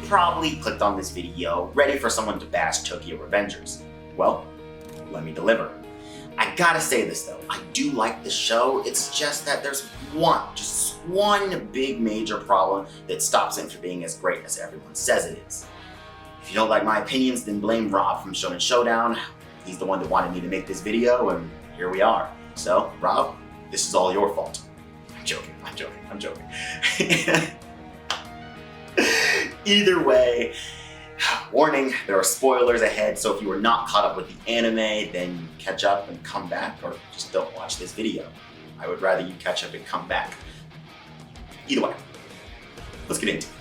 probably clicked on this video ready for someone to bash Tokyo Revengers. Well, let me deliver. I gotta say this though, I do like the show, it's just that there's just one big major problem that stops it from being as great as everyone says it is. If you don't like my opinions, then blame Rob from Shonen Showdown. He's the one that wanted me to make this video, and here we are. So, Rob, this is all your fault. I'm joking. Either way, warning, there are spoilers ahead, so if you are not caught up with the anime, then catch up and come back, or just don't watch this video. I would rather you catch up and come back. Either way, let's get into it.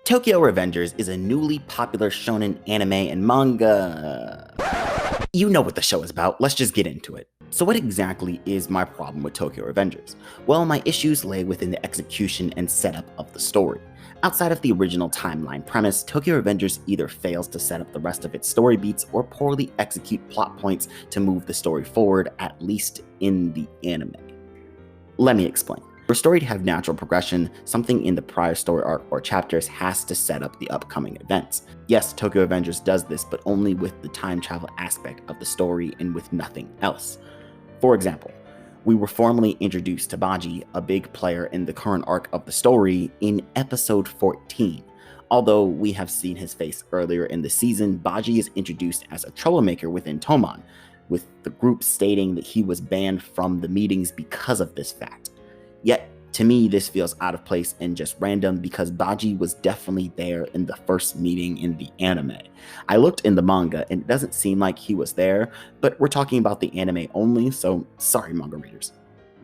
Tokyo Revengers is a newly popular shonen anime and manga. You know what the show is about, let's just get into it. So what exactly is my problem with Tokyo Revengers? Well, my issues lay within the execution and setup of the story. Outside of the original timeline premise, Tokyo Revengers either fails to set up the rest of its story beats or poorly execute plot points to move the story forward, at least in the anime. Let me explain. For a story to have natural progression, something in the prior story arc or chapters has to set up the upcoming events. Yes, Tokyo Revengers does this, but only with the time travel aspect of the story and with nothing else. For example, we were formally introduced to Baji, a big player in the current arc of the story, in episode 14. Although we have seen his face earlier in the season, Baji is introduced as a troublemaker within Toman, with the group stating that he was banned from the meetings because of this fact. Yet, to me, this feels out of place and just random because Baji was definitely there in the first meeting in the anime. I looked in the manga and it doesn't seem like he was there, but we're talking about the anime only, so sorry manga readers.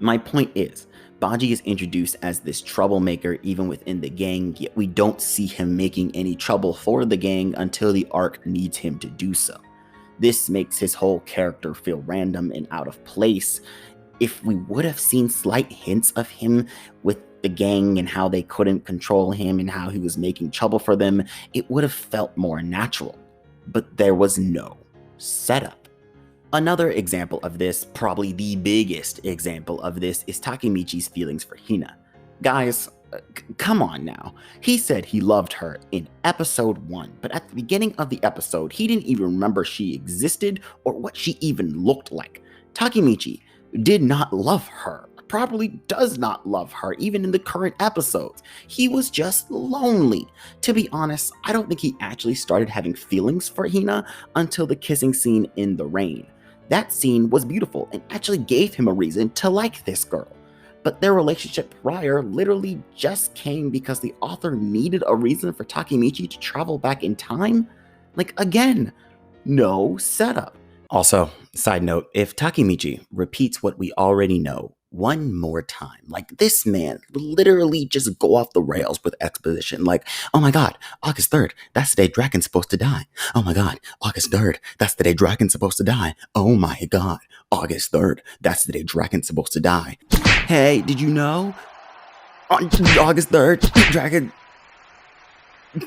My point is, Baji is introduced as this troublemaker even within the gang, yet we don't see him making any trouble for the gang until the arc needs him to do so. This makes his whole character feel random and out of place. If we would have seen slight hints of him with the gang and how they couldn't control him and how he was making trouble for them, it would have felt more natural. But there was no setup. Another example of this, probably the biggest example of this, is Takemichi's feelings for Hina. Guys, come on now. He said he loved her in episode 1, but at the beginning of the episode, he didn't even remember she existed or what she even looked like. Takemichi did not love her, probably does not love her, even in the current episodes. He was just lonely. To be honest, I don't think he actually started having feelings for Hina until the kissing scene in the rain. That scene was beautiful and actually gave him a reason to like this girl. But their relationship prior literally just came because the author needed a reason for Takemichi to travel back in time? Like, again, no setup. Also, side note, if Takemichi repeats what we already know one more time, like this man will literally just go off the rails with exposition like, oh my god, August 3rd, that's the day Draken's supposed to die. Oh my god, August 3rd, that's the day Draken's supposed to die. Oh my god, August 3rd, that's the day Draken's supposed to die. Hey, did you know? On August 3rd, Draken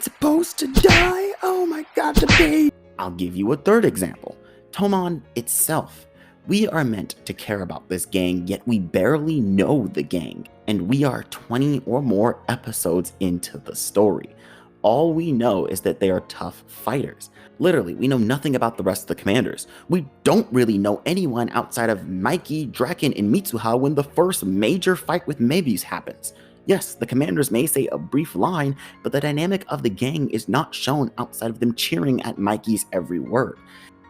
supposed to die? Oh my god, the baby. I'll give you a third example. Toman itself. We are meant to care about this gang, yet we barely know the gang, and we are 20 or more episodes into the story. All we know is that they are tough fighters. Literally, we know nothing about the rest of the commanders. We don't really know anyone outside of Mikey, Draken, and Mitsuha when the first major fight with Mebius happens. Yes, the commanders may say a brief line, but the dynamic of the gang is not shown outside of them cheering at Mikey's every word.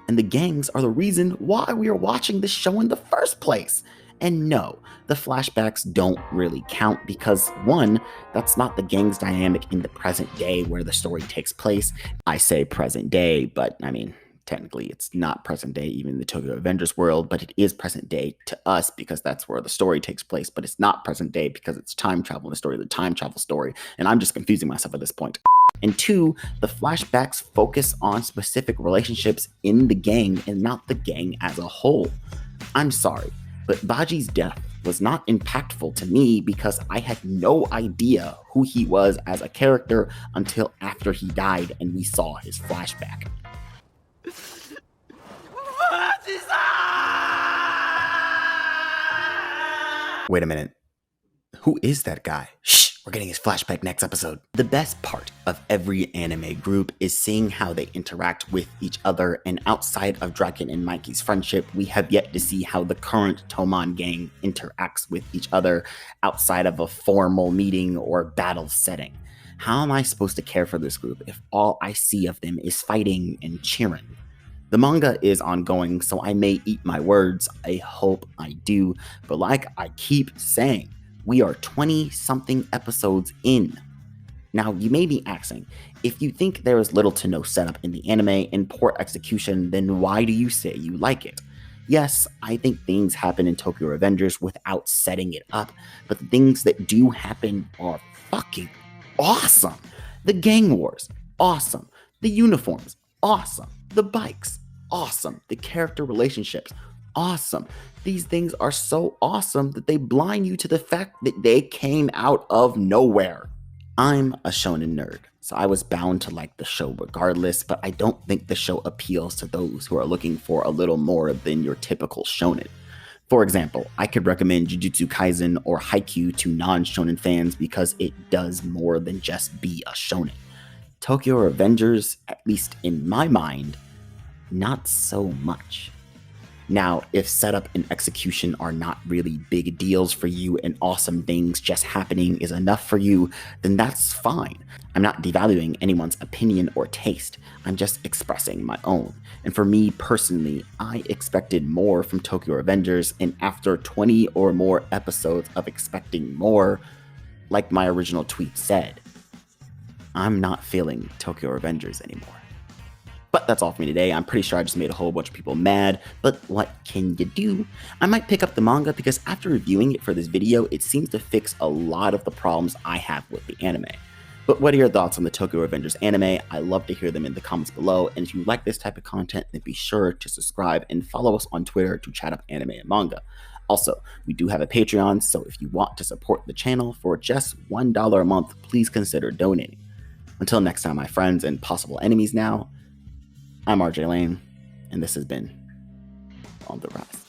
And the gangs are the reason why we are watching this show in the first place. And no, the flashbacks don't really count because, one, that's not the gang's dynamic in the present day where the story takes place. I say present day, but I mean, technically it's not present day even in the Tokyo Revengers world, but it is present day to us because that's where the story takes place, but it's not present day because it's time travel in the story, the time travel story, and I'm just confusing myself at this point. And two, the flashbacks focus on specific relationships in the gang and not the gang as a whole. I'm sorry, but Baji's death was not impactful to me because I had no idea who he was as a character until after he died and we saw his flashback. Wait a minute. Who is that guy? Shh, we're getting his flashback next episode. The best part of every anime group is seeing how they interact with each other, and outside of Draken and Mikey's friendship, we have yet to see how the current Toman gang interacts with each other outside of a formal meeting or battle setting. How am I supposed to care for this group if all I see of them is fighting and cheering? The manga is ongoing, so I may eat my words. I hope I do. But like I keep saying, we are 20-something episodes in. Now, you may be asking, if you think there is little to no setup in the anime and poor execution, then why do you say you like it? Yes, I think things happen in Tokyo Revengers without setting it up, but the things that do happen are fucking awesome. The gang wars, awesome. The uniforms, awesome. The bikes, awesome. The character relationships, awesome. These things are so awesome that they blind you to the fact that they came out of nowhere. I'm a shonen nerd, so I was bound to like the show regardless, but I don't think the show appeals to those who are looking for a little more than your typical shonen. For example, I could recommend Jujutsu Kaisen or Haikyuu to non-shonen fans because it does more than just be a shonen. Tokyo Revengers, at least in my mind, not so much. Now, if setup and execution are not really big deals for you and awesome things just happening is enough for you, then that's fine. I'm not devaluing anyone's opinion or taste. I'm just expressing my own. And for me personally, I expected more from Tokyo Revengers, and after 20 or more episodes of expecting more, like my original tweet said, I'm not feeling Tokyo Revengers anymore. But that's all for me today. I'm pretty sure I just made a whole bunch of people mad, but what can you do? I might pick up the manga because after reviewing it for this video, it seems to fix a lot of the problems I have with the anime. But what are your thoughts on the Tokyo Revengers anime? I love to hear them in the comments below, and if you like this type of content, then be sure to subscribe and follow us on Twitter to chat up anime and manga. Also, we do have a Patreon, so if you want to support the channel for just $1 a month, please consider donating. Until next time, my friends and possible enemies now, I'm RJ Lane, and this has been On the Rise.